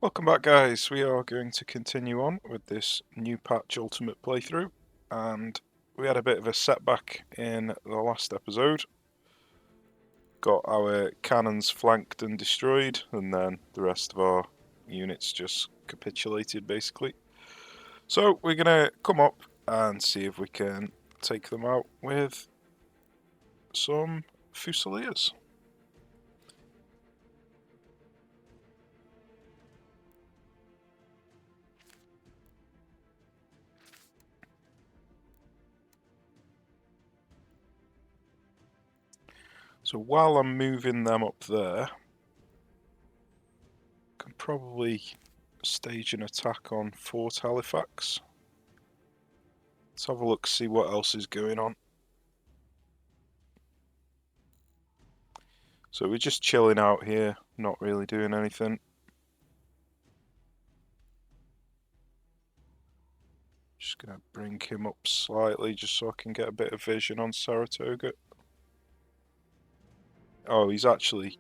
Welcome back, guys. We are going to continue on with this new patch ultimate playthrough, and we had a bit of a setback in the last episode. Got our cannons flanked and destroyed, and then the rest of our units just capitulated basically. So we're gonna come up and see if we can take them out with some Fusiliers. So while I'm moving them up there, I can probably stage an attack on Fort Halifax. Let's have a look, see what else is going on. So we're just chilling out here, not really doing anything. Just gonna bring him up slightly just so I can get a bit of vision on Saratoga. Oh, he's actually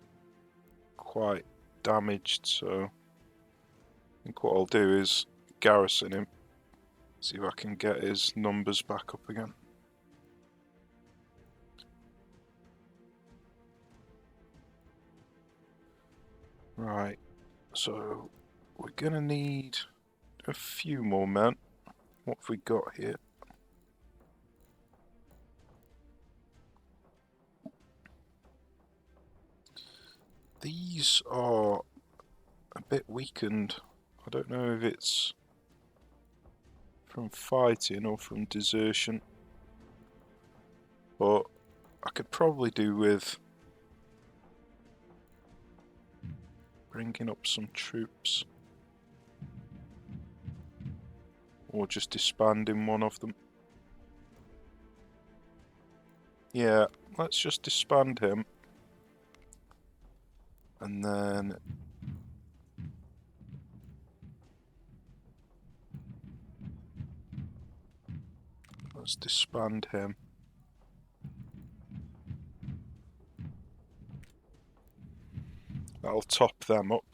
quite damaged, so I think what I'll do is garrison him. See if I can get his numbers back up again. Right, so we're gonna need a few more men. What have we got here? These are a bit weakened. I don't know if it's from fighting or from desertion, but I could probably do with bringing up some troops or just disbanding one of them. Yeah, let's just disband him and then let's disband him. That'll top them up.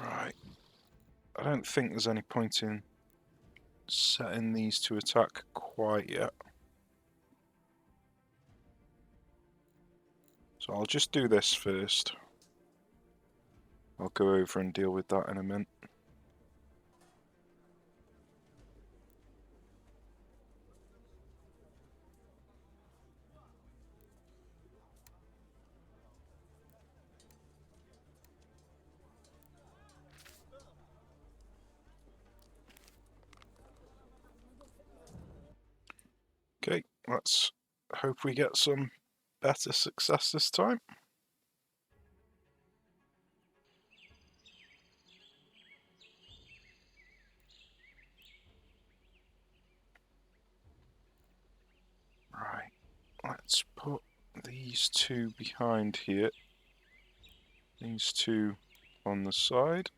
Right. I don't think there's any point in setting these to attack quite yet. So I'll just do this first. I'll go over and deal with that in a minute. Okay, let's hope we get some better success this time. Right, let's put these two behind here. These two on the side.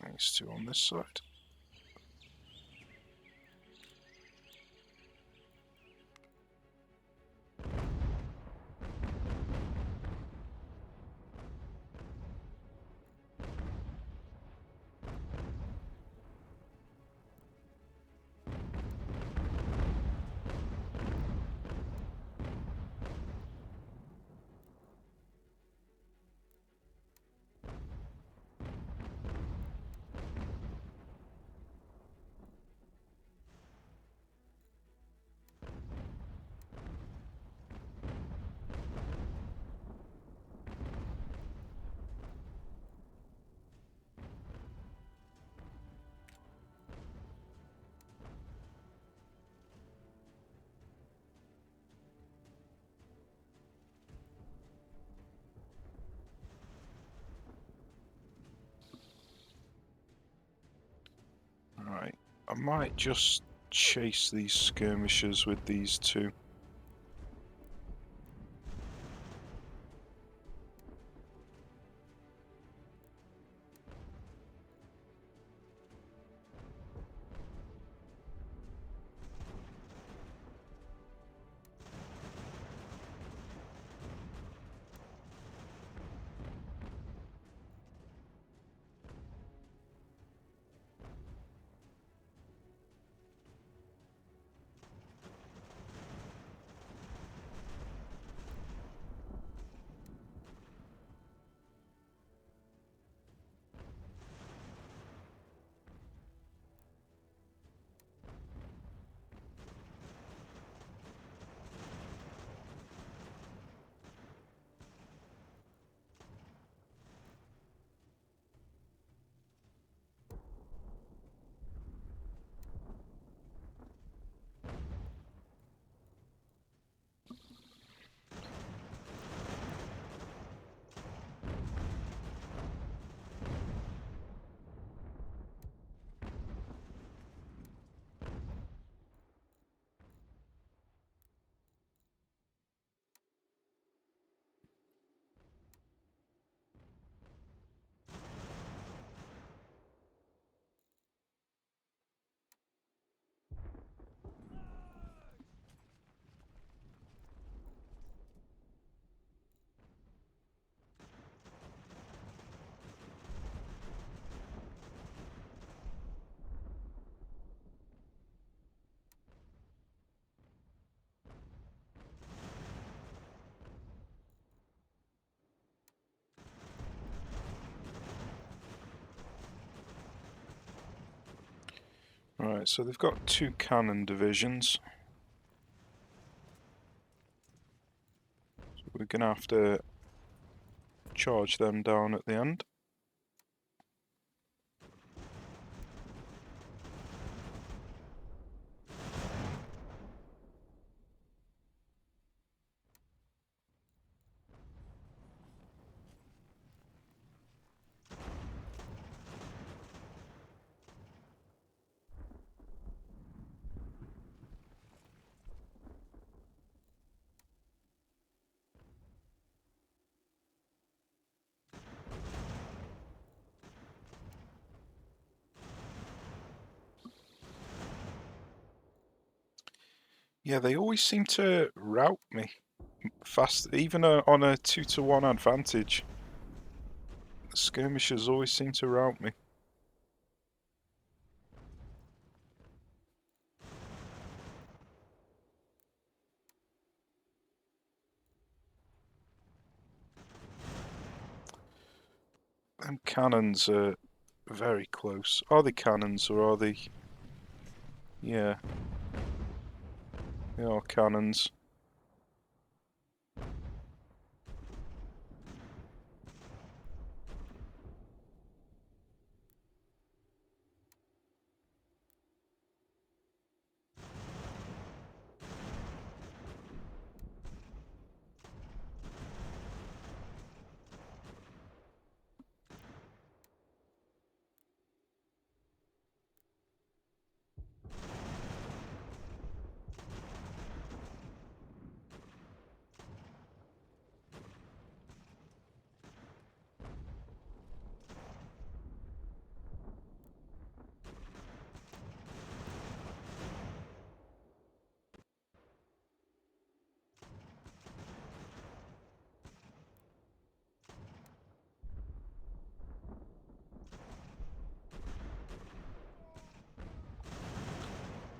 These two on this side. I might just chase these skirmishers with these two. Right, so they've got two cannon divisions. So we're going to have to charge them down at the end. Yeah, they always seem to rout me fast, even on a 2-to-1 advantage. The skirmishers always seem to rout me. Them cannons are very close. Are they cannons or are they... Yeah, they are cannons.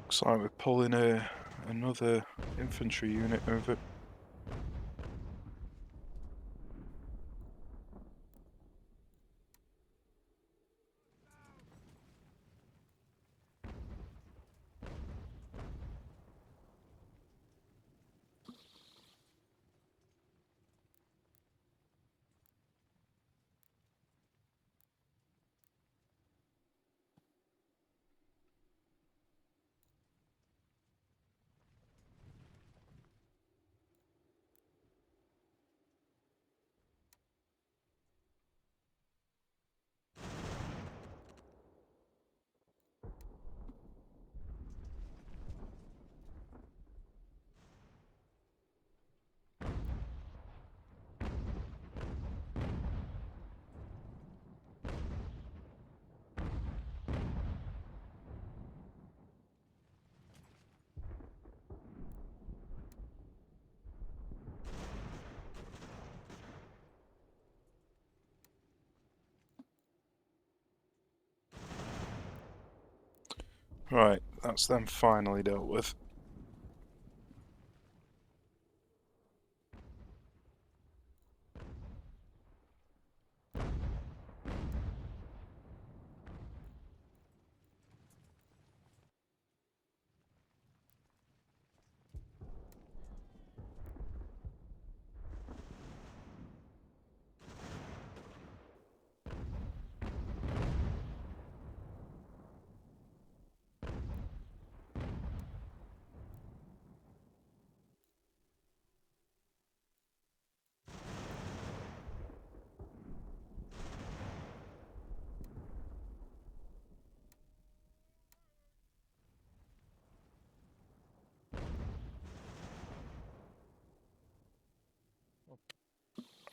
Looks like we're pulling another infantry unit over. Right, that's them finally dealt with.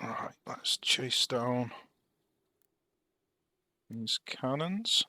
Alright, let's chase down these cannons.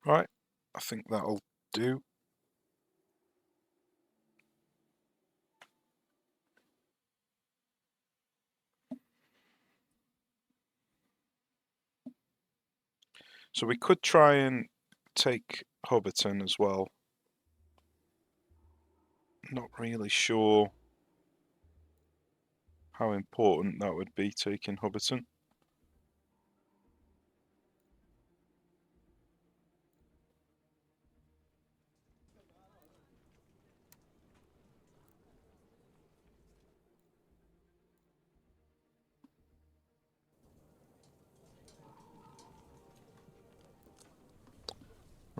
Right, I think that'll do. So we could try and take Hobbiton as well. Not really sure how important that would be, taking Hobbiton.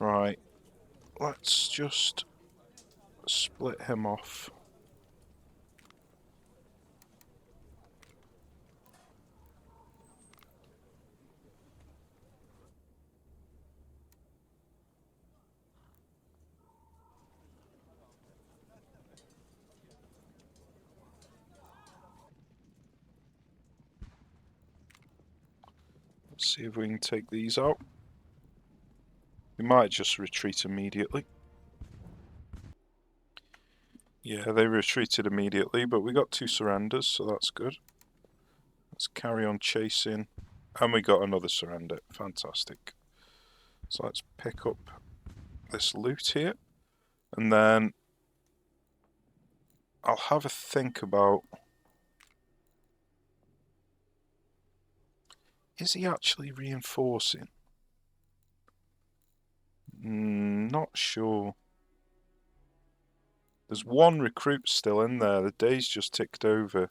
Right, let's just split him off. Let's see if we can take these out. They might just retreat immediately. Yeah, they retreated immediately, but we got 2 surrenders, so that's good. Let's carry on chasing. And we got another surrender. Fantastic. So let's pick up this loot here. And then I'll have a think about... Is he actually reinforcing? Not sure. There's 1 recruit still in there. The day's just ticked over.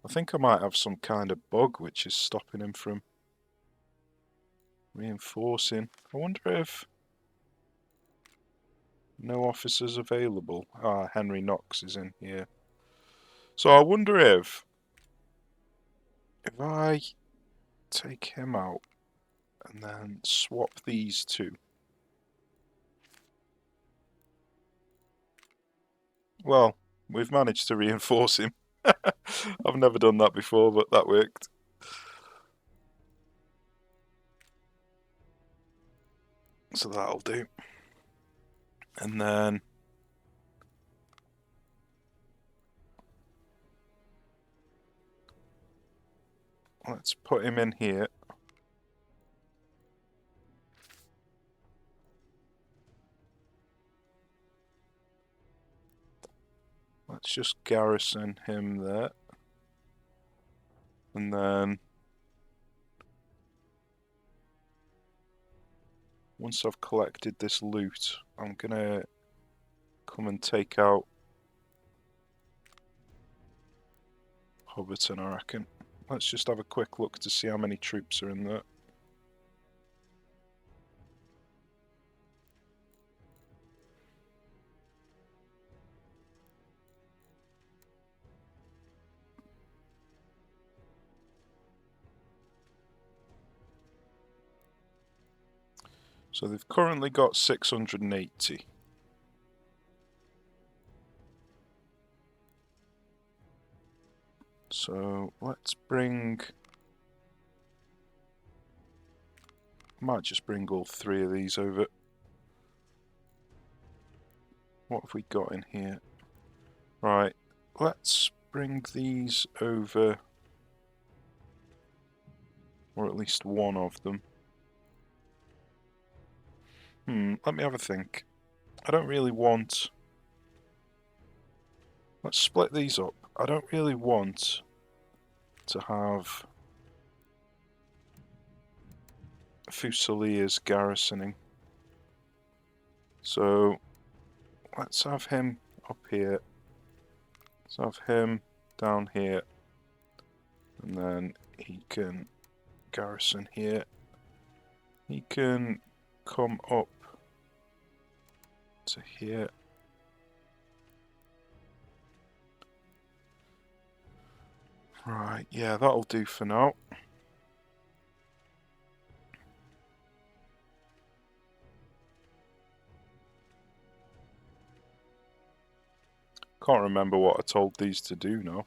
I think I might have some kind of bug which is stopping him from reinforcing. I wonder if... No officers available. Ah, Henry Knox is in here. So I wonder if I take him out and then swap these 2. Well, we've managed to reinforce him. I've never done that before, but that worked. So that'll do. And then let's put him in here. Let's just garrison him there. And then once I've collected this loot, I'm gonna come and take out Hobbiton, I reckon. Let's just have a quick look to see how many troops are in there. So they've currently got 680. So let's bring... Might just bring all 3 of these over. What have we got in here? Right, let's bring these over. Or at least one of them. Let me have a think. I don't really want... Let's split these up. I don't really want to have Fusiliers garrisoning. So let's have him up here. Let's have him down here. And then he can garrison here. He can come up to here. Right, yeah, that'll do for now. Can't remember what I told these to do now.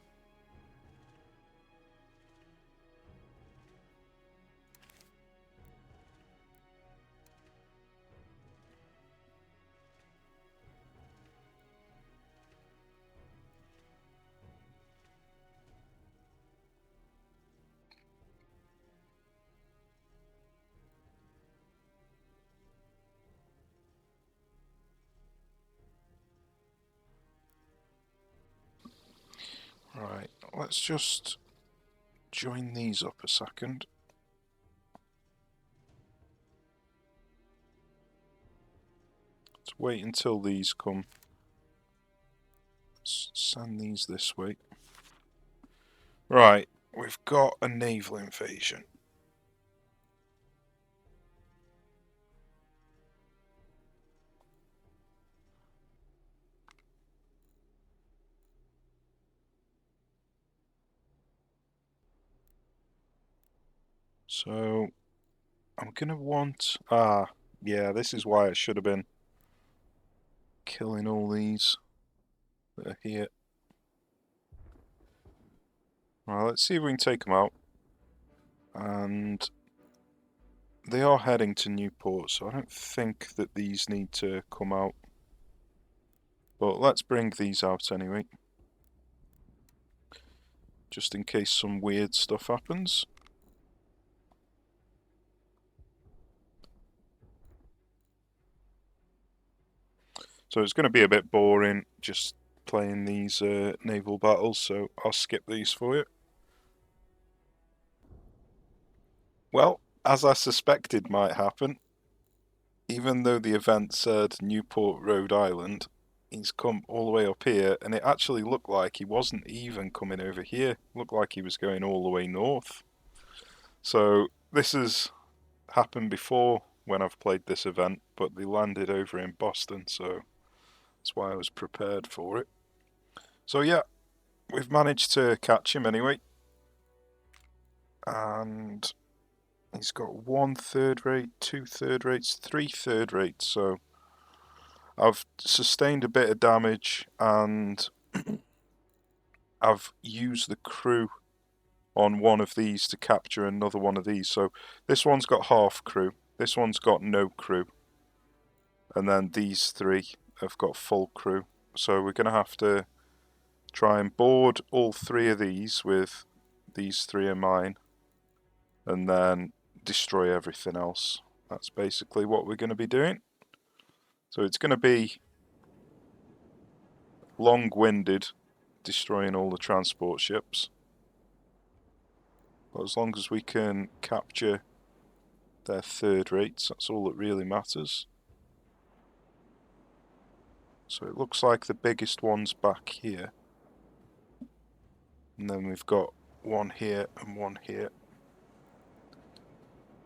Right, let's just join these up a second. Let's wait until these come. Let's send these this way. Right, we've got a naval invasion. So, I'm gonna want... yeah, this is why I should have been killing all these that are here. Right, let's see if we can take them out. And they are heading to Newport, so I don't think that these need to come out. But let's bring these out anyway. Just in case some weird stuff happens. So it's going to be a bit boring just playing these naval battles, so I'll skip these for you. Well, as I suspected might happen, even though the event said Newport, Rhode Island, he's come all the way up here, and it actually looked like he wasn't even coming over here. It looked like he was going all the way north. So this has happened before when I've played this event, but they landed over in Boston, so that's why I was prepared for it. So yeah, we've managed to catch him anyway. And he's got 1 third rate, 2 third rates, 3 third rates, so I've sustained a bit of damage and I've used the crew on one of these to capture another one of these. So this one's got half crew, this one's got no crew, and then these 3 have got full crew. So we're going to have to try and board all 3 of these with these 3 of mine, and then destroy everything else. That's basically what we're going to be doing. So it's going to be long-winded, destroying all the transport ships. But as long as we can capture their third rates, that's all that really matters. So it looks like the biggest one's back here. And then we've got one here and one here.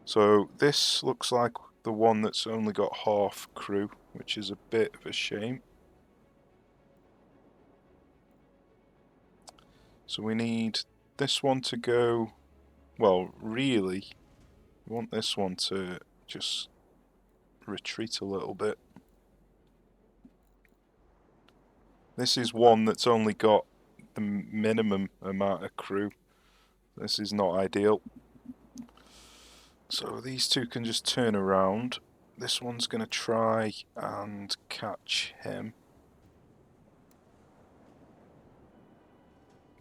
So this looks like the one that's only got half crew, which is a bit of a shame. So we need this one to go, well, really, we want this one to just retreat a little bit. This is one that's only got the minimum amount of crew. This is not ideal. So these two can just turn around. This one's going to try and catch him.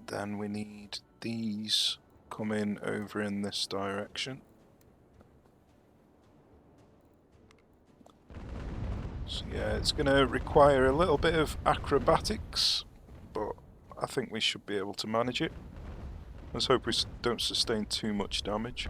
Then we need these coming over in this direction. So yeah, it's going to require a little bit of acrobatics, but I think we should be able to manage it. Let's hope we don't sustain too much damage.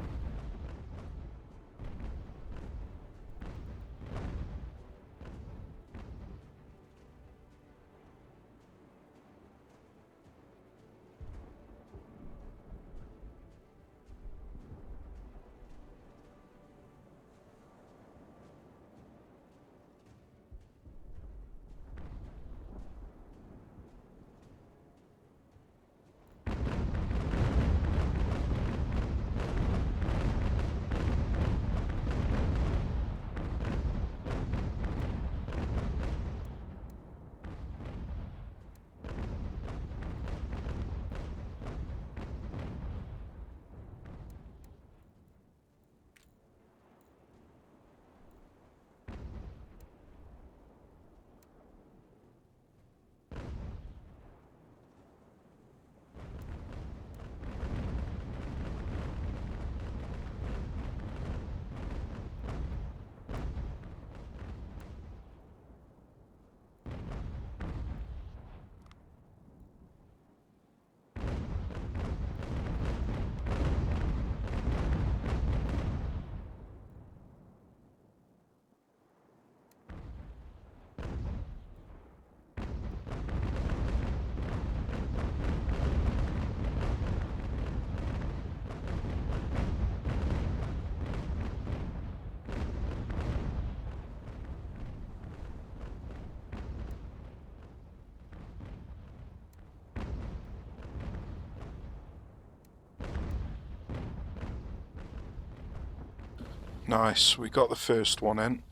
Nice, we got the first one in.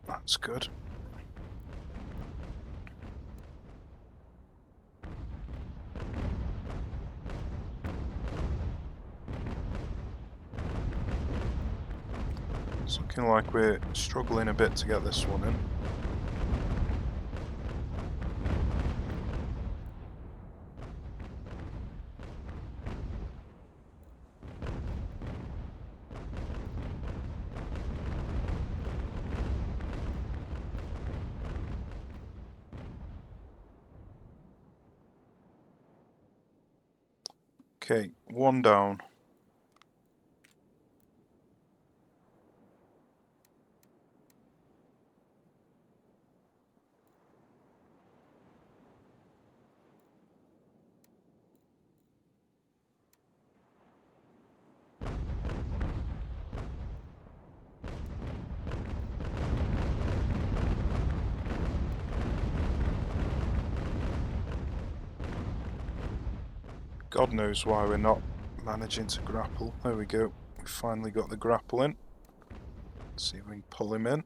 That's good. It's looking like we're struggling a bit to get this one in. Okay, one down. God knows why we're not managing to grapple. There we go. We finally got the grapple in. Let's see if we can pull him in.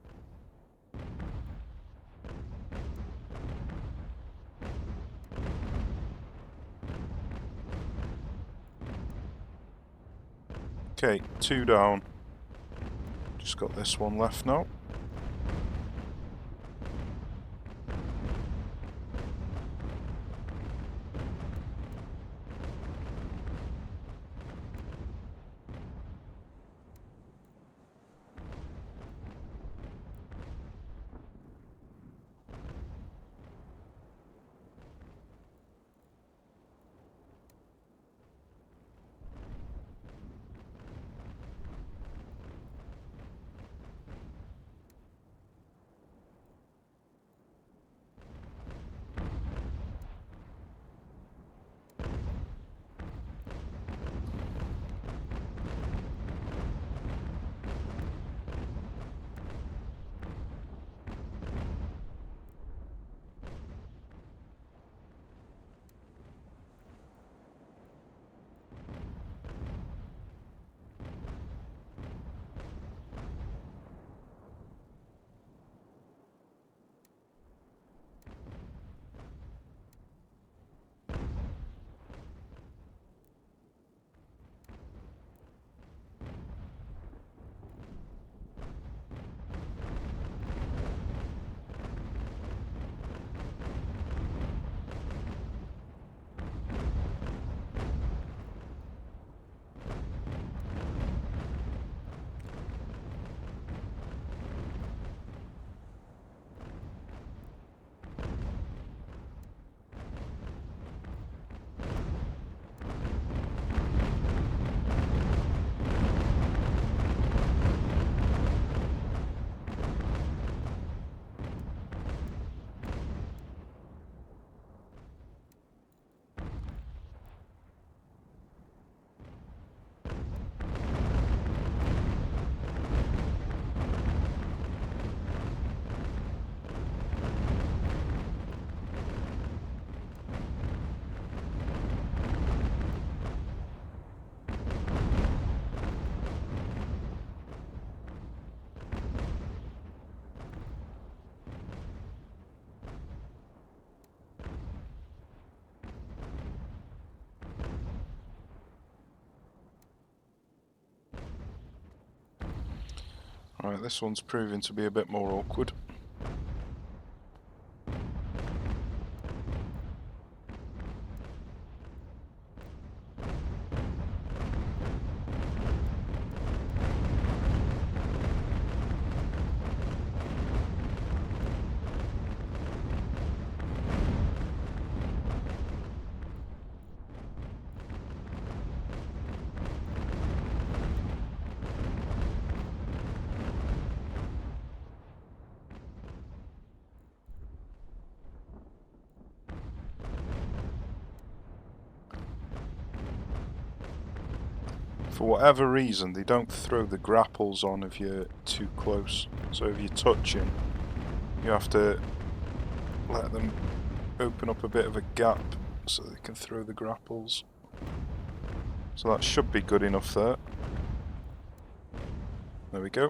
Okay, two down. Just got this one left now. Right, this one's proving to be a bit more awkward. For whatever reason, they don't throw the grapples on if you're too close. So if you're touching, you have to let them open up a bit of a gap so they can throw the grapples. So that should be good enough there. There we go.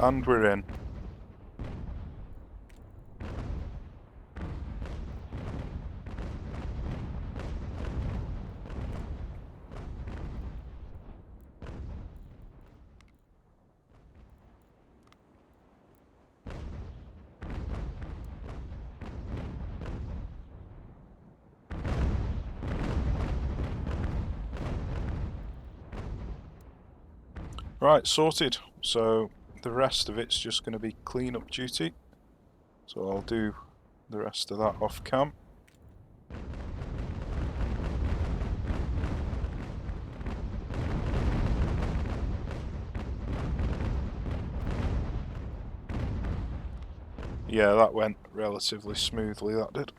And we're in. Right, sorted. So the rest of it's just going to be clean-up duty. So I'll do the rest of that off cam. Yeah, that went relatively smoothly, that did.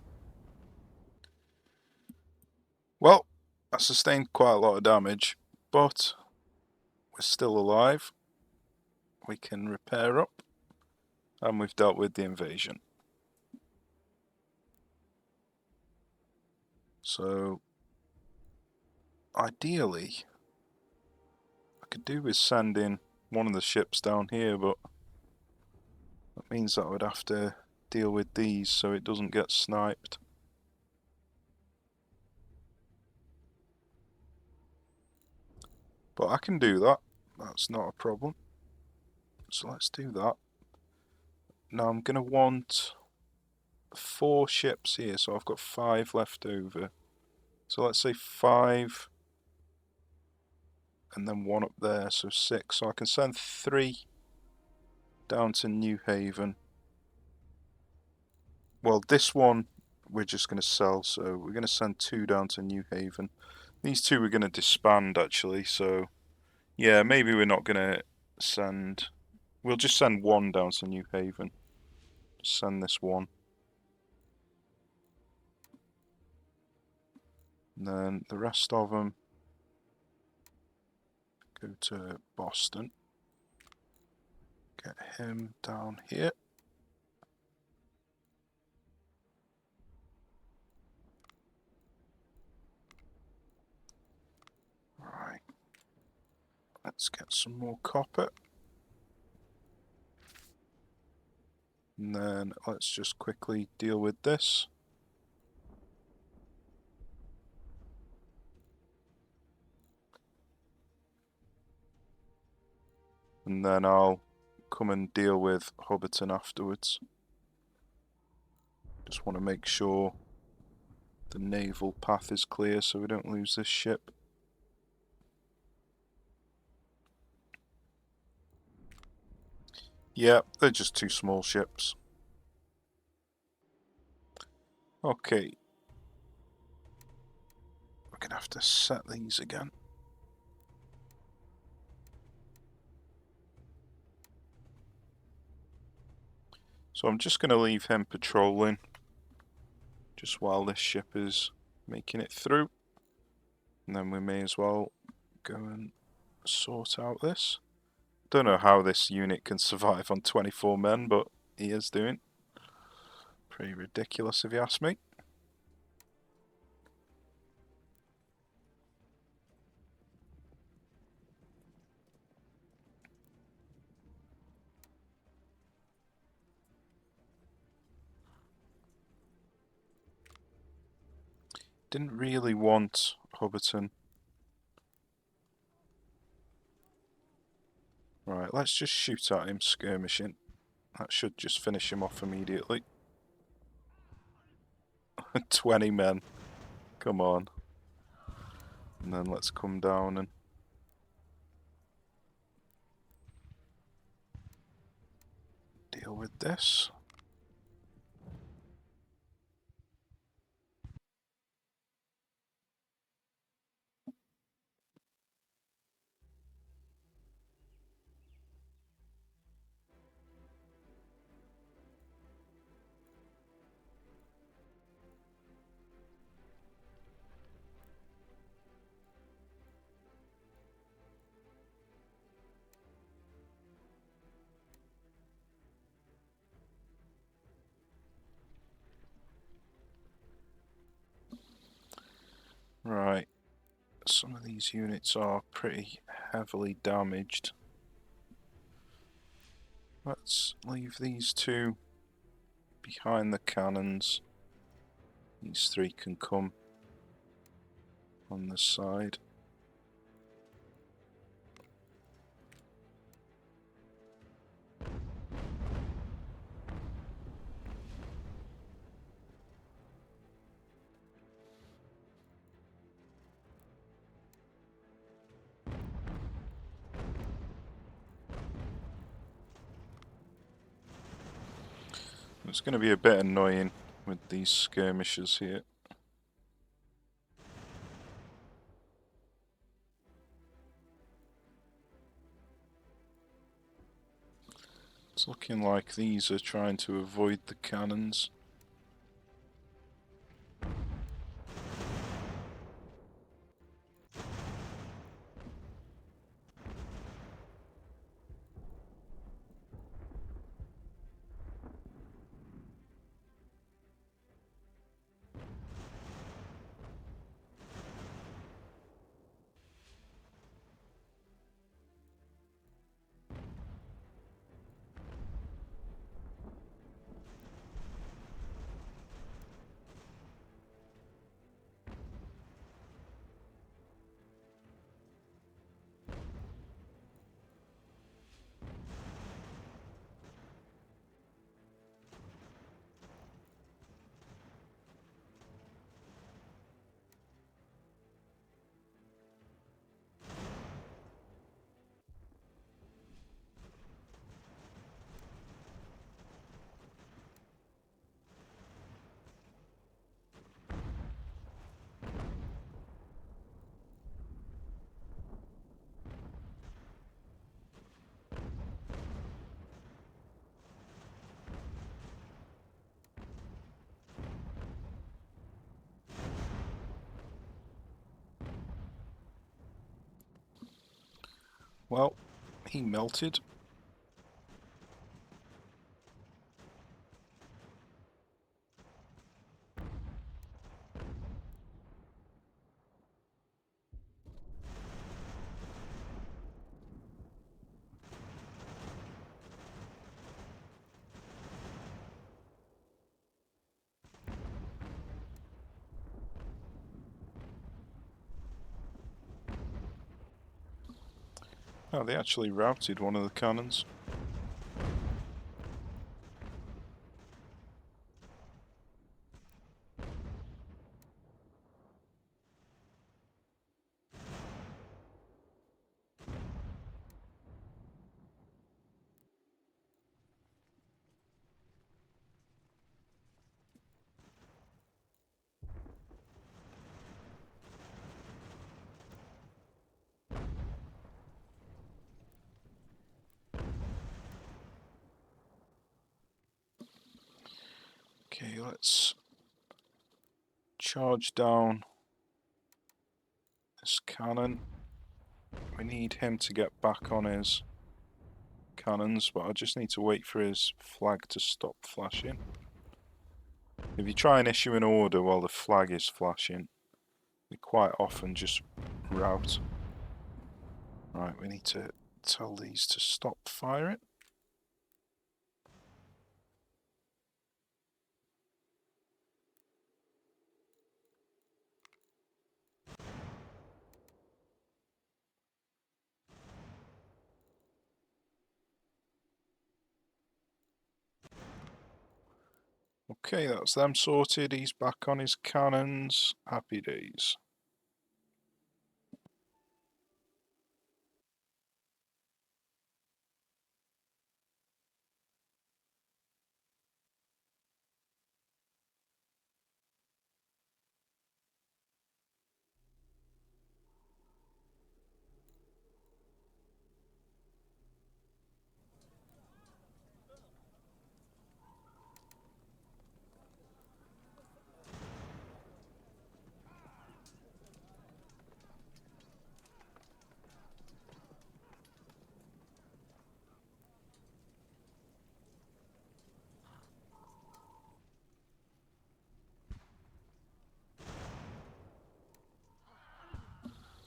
Well, I sustained quite a lot of damage, but we're still alive. We can repair up, and we've dealt with the invasion. So, ideally, I could do with sending one of the ships down here, but that means that I would have to deal with these so it doesn't get sniped. But I can do that, that's not a problem. So let's do that. Now I'm going to want 4 ships here, so I've got 5 left over. So let's say 5, and then 1 up there, so 6. So I can send 3 down to New Haven. Well, this one we're just going to sell, so we're going to send 2 down to New Haven. These 2 we're going to disband, actually, so yeah, maybe we're not going to send... We'll just send 1 down to New Haven. Just send this 1. And then the rest of them go to Boston. Get him down here. Right. Let's get some more copper. And then let's just quickly deal with this. And then I'll come and deal with Hobbiton afterwards. Just want to make sure the naval path is clear so we don't lose this ship. Yeah, they're just 2 small ships. Okay. We're going to have to set these again. So I'm just going to leave him patrolling just while this ship is making it through. And then we may as well go and sort out this. Don't know how this unit can survive on 24 men, but he is doing. Pretty ridiculous if you ask me. Didn't really want Hubberton. Right, let's just shoot at him skirmishing. That should just finish him off immediately. 20 men. Come on. And then let's come down and deal with this. Right. Some of these units are pretty heavily damaged. Let's leave these two behind the cannons. These three can come on the side. It's going to be a bit annoying with these skirmishers here. It's looking like these are trying to avoid the cannons. Well, he melted. Oh, they actually routed one of the cannons. Okay, let's charge down this cannon. We need him to get back on his cannons, but I just need to wait for his flag to stop flashing. If you try and issue an order while the flag is flashing, they quite often just rout. Right, we need to tell these to stop firing. Okay, that's them sorted. He's back on his cannons. Happy days.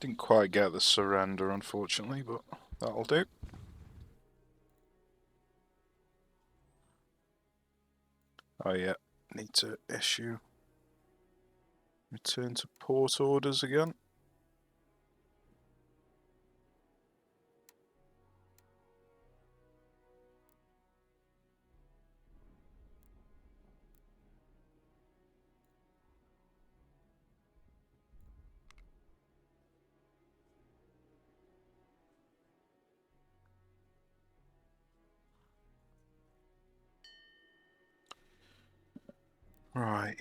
Didn't quite get the surrender, unfortunately, but that'll do. Oh yeah, need to issue return to port orders again. Right.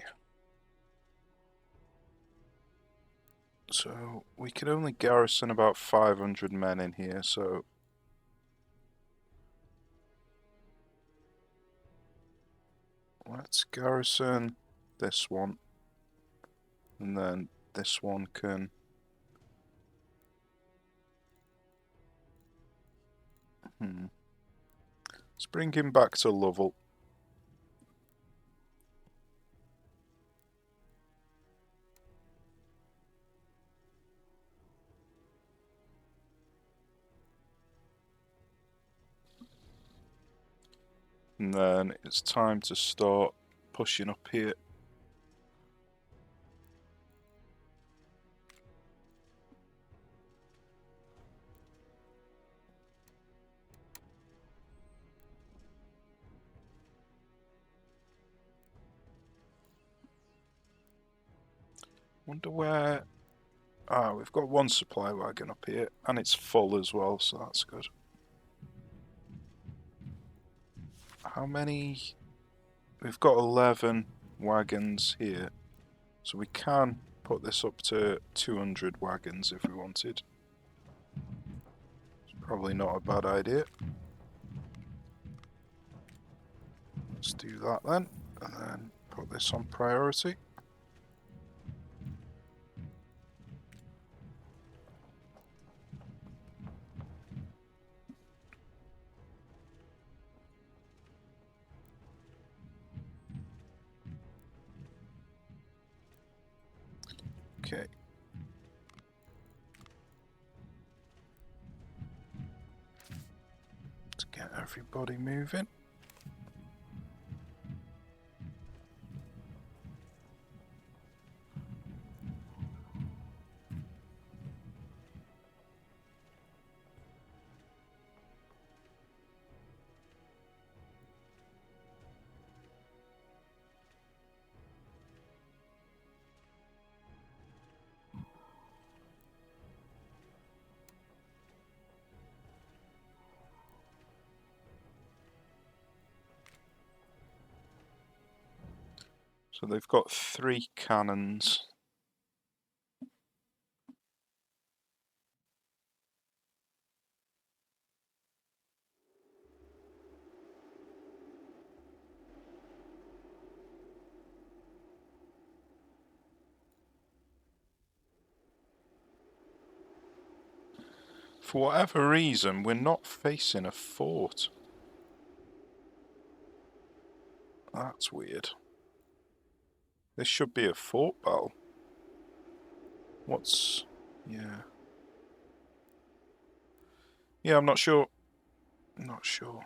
So we can only garrison about 500 men in here, so let's garrison this one, and then this one can... Let's bring him back to Lovell. And then it's time to start pushing up here. Wonder where... Ah, we've got one supply wagon up here, and it's full as well, so that's good. How many... We've got 11 wagons here, so we can put this up to 200 wagons if we wanted. It's probably not a bad idea. Let's do that then, and then put this on priority. Okay. Let's get everybody moving. So they've got 3 cannons. For whatever reason, we're not facing a fort. That's weird. This should be a fort battle. What's... yeah. Yeah, I'm not sure. Not sure.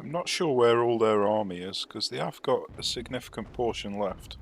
I'm not sure where all their army is, because they have got a significant portion left.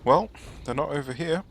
Well, they're not over here.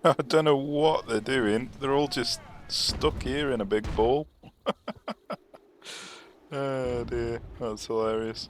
I don't know what they're doing. They're all just stuck here in a big ball. Oh dear, that's hilarious.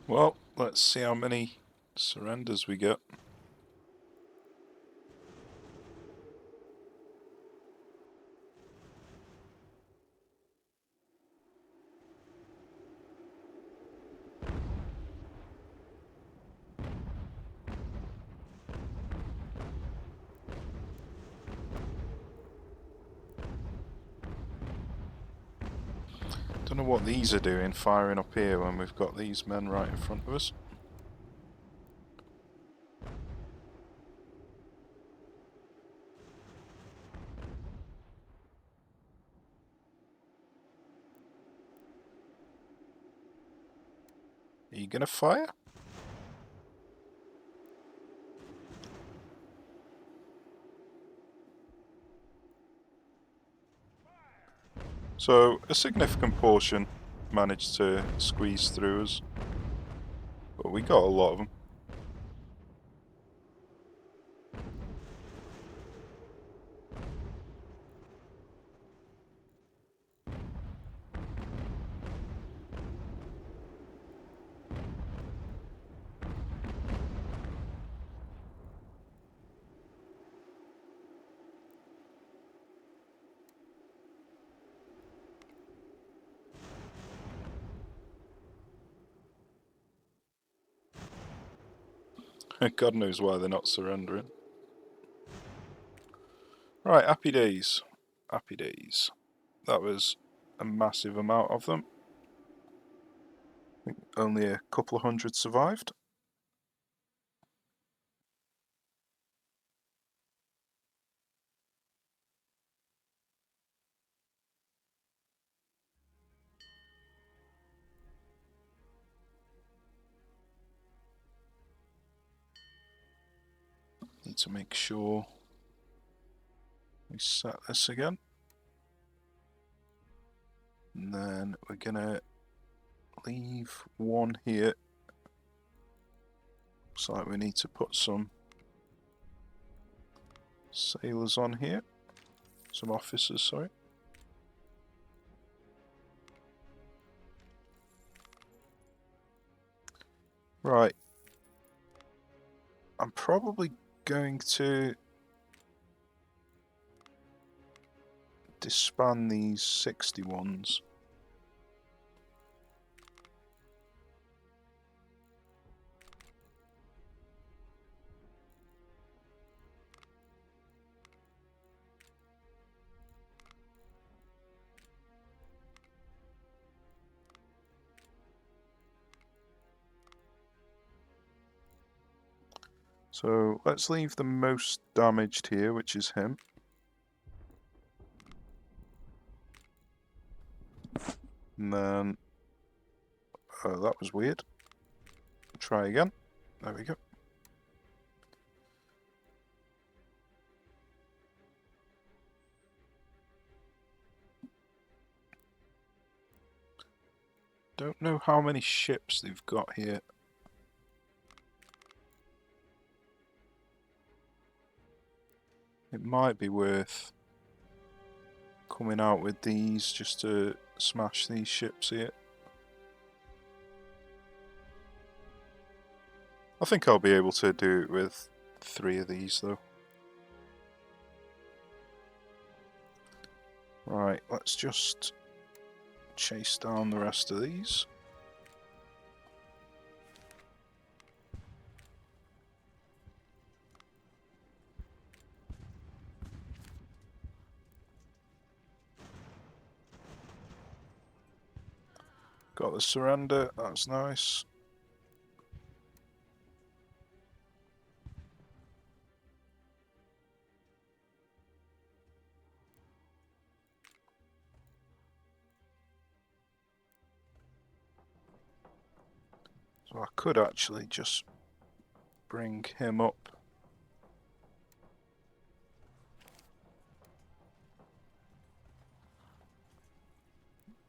Well, let's see how many surrenders we get. Don't know what these are doing, firing up here when we've got these men right in front of us. Are you gonna fire? So, a significant portion managed to squeeze through us, but we got a lot of them. God knows why they're not surrendering. Right, happy days. Happy days. That was a massive amount of them. I think only a couple of hundred survived. Need to make sure we set this again. And then we're gonna leave one here. Looks like we need to put some sailors on here. Some officers, sorry. Right. I'm probably going to disband these 60 ones. So let's leave the most damaged here, which is him. And then, that was weird. Try again. There we go. Don't know how many ships they've got here. It might be worth coming out with these just to smash these ships here. I think I'll be able to do it with 3 of these though. Right, let's just chase down the rest of these. Got the surrender, that's nice. So I could actually just bring him up.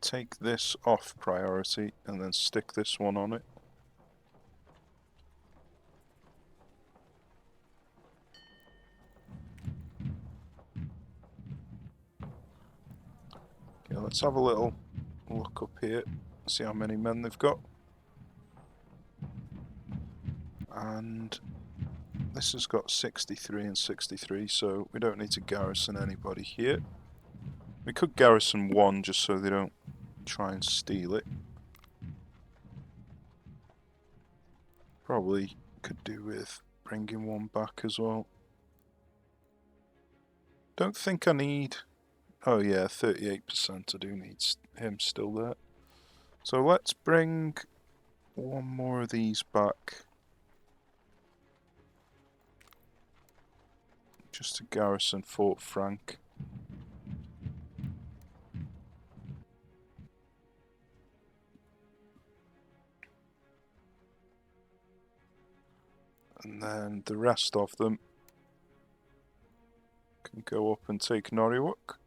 Take this off priority and then stick this one on it. Okay, let's have a little look up here, see how many men they've got. And this has got 63 and 63, so we don't need to garrison anybody here. We could garrison one just so they don't try and steal it. Probably could do with bringing one back as well. Don't think I need... Oh yeah, 38%. I do need him still there. So let's bring one more of these back. Just to garrison Fort Frank. And then the rest of them can go up and take Norwalk.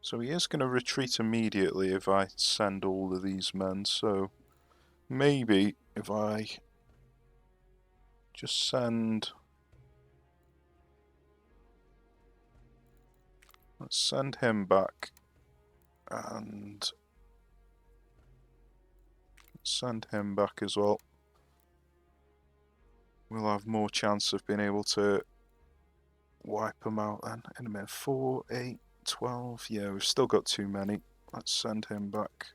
So he is going to retreat immediately if I send all of these men, so maybe if I just send... Let's send him back and send him back as well. We'll have more chance of being able to wipe them out then in a minute. 4, 8, 12. Yeah, we've still got too many. Let's send him back.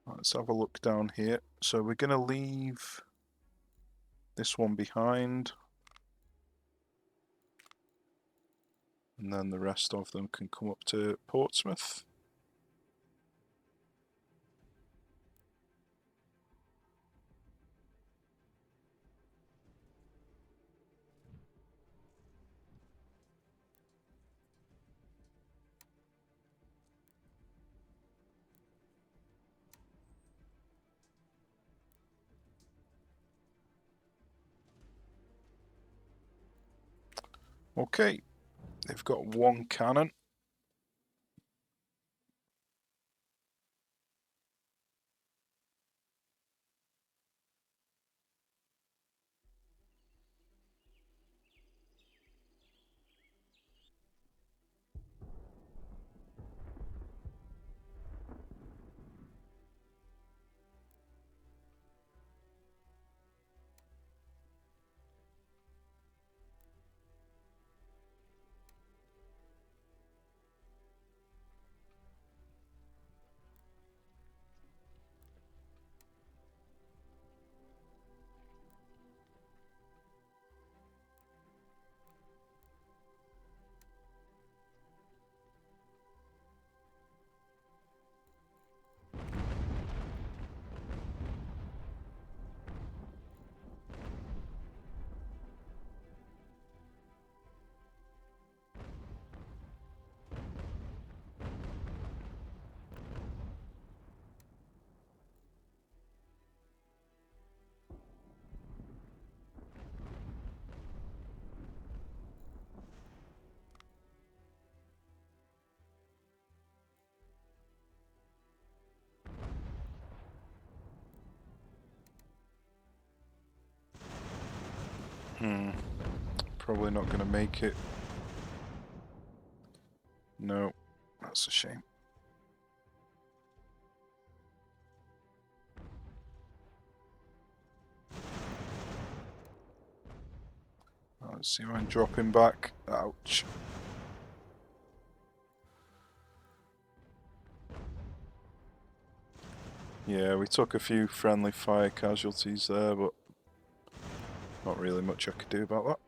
Let's have a look down here. So we're going to leave this one behind. And then the rest of them can come up to Portsmouth. Okay, they've got one cannon. Probably not going to make it. No, that's a shame. Let's see if I can drop him back. Ouch. Yeah, we took a few friendly fire casualties there, but not really much I could do about that.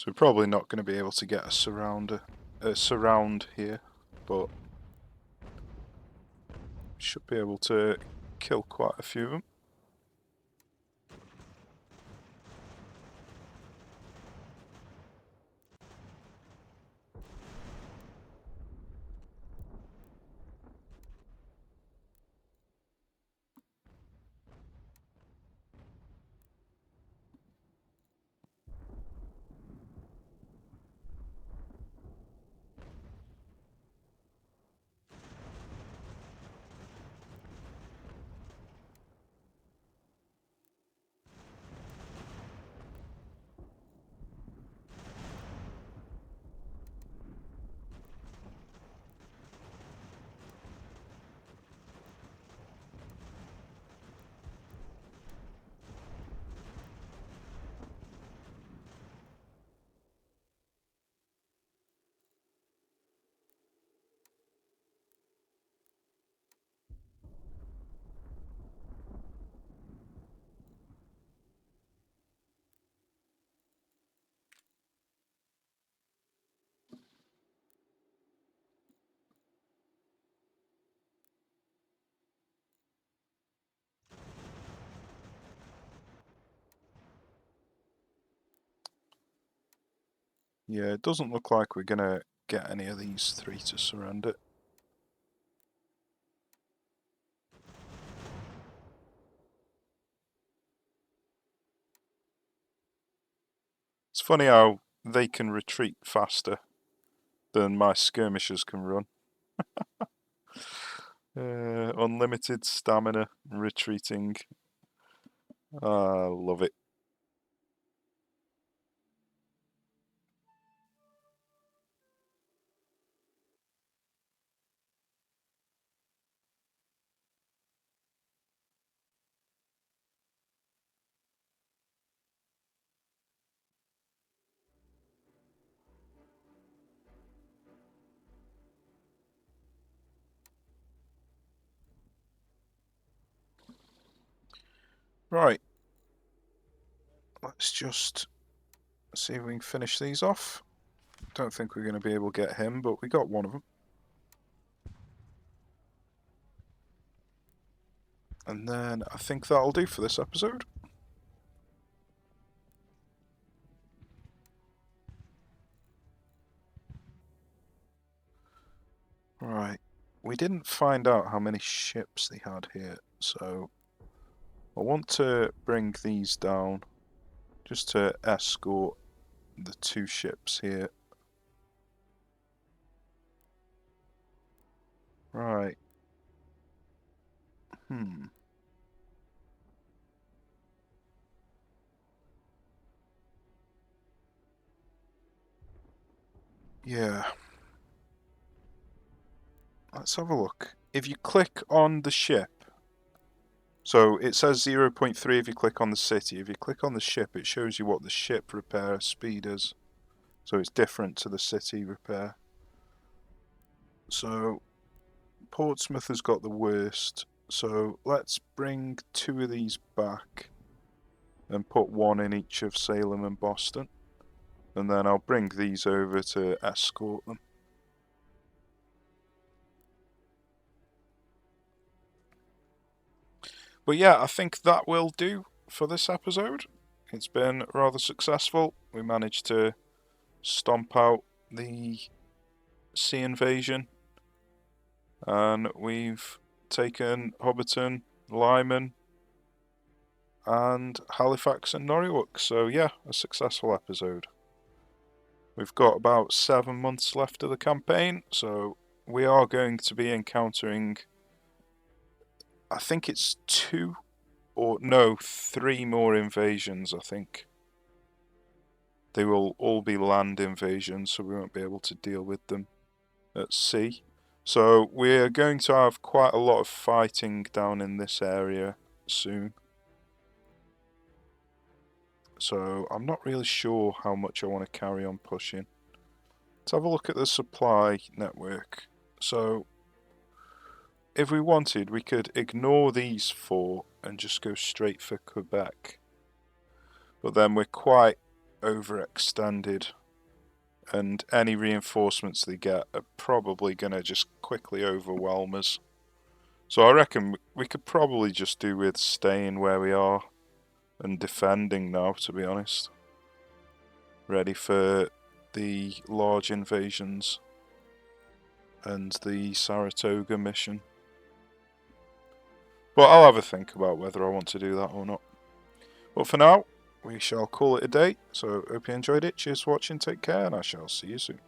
So we're probably not going to be able to get a surround here, but should be able to kill quite a few of them. Yeah, it doesn't look like we're going to get any of these three to surrender it. It's funny how they can retreat faster than my skirmishers can run. Unlimited stamina, retreating. I love it. Right. Let's just see if we can finish these off. Don't think we're going to be able to get him, but we got one of them. And then I think that'll do for this episode. Right. We didn't find out how many ships they had here, so I want to bring these down just to escort the two ships here. Right. Yeah. Let's have a look. If you click on the ship, so it says 0.3 if you click on the city. If you click on the ship, it shows you what the ship repair speed is. So it's different to the city repair. So Portsmouth has got the worst. So let's bring two of these back and put one in each of Salem and Boston. And then I'll bring these over to escort them. But yeah, I think that will do for this episode. It's been rather successful. We managed to stomp out the sea invasion, and we've taken Hobbiton, Lyman, and Halifax and Norwich. So yeah, a successful episode. We've got about 7 months left of the campaign, so we are going to be encountering, I think it's 3 more invasions, I think. They will all be land invasions, so we won't be able to deal with them at sea. So we're going to have quite a lot of fighting down in this area soon. So I'm not really sure how much I want to carry on pushing. Let's have a look at the supply network. So if we wanted, we could ignore these 4 and just go straight for Quebec. But then we're quite overextended, and any reinforcements they get are probably going to just quickly overwhelm us. So I reckon we could probably just do with staying where we are and defending now, to be honest. Ready for the large invasions and the Saratoga mission. But I'll have a think about whether I want to do that or not. But for now, we shall call it a day. So hope you enjoyed it. Cheers for watching, take care, and I shall see you soon.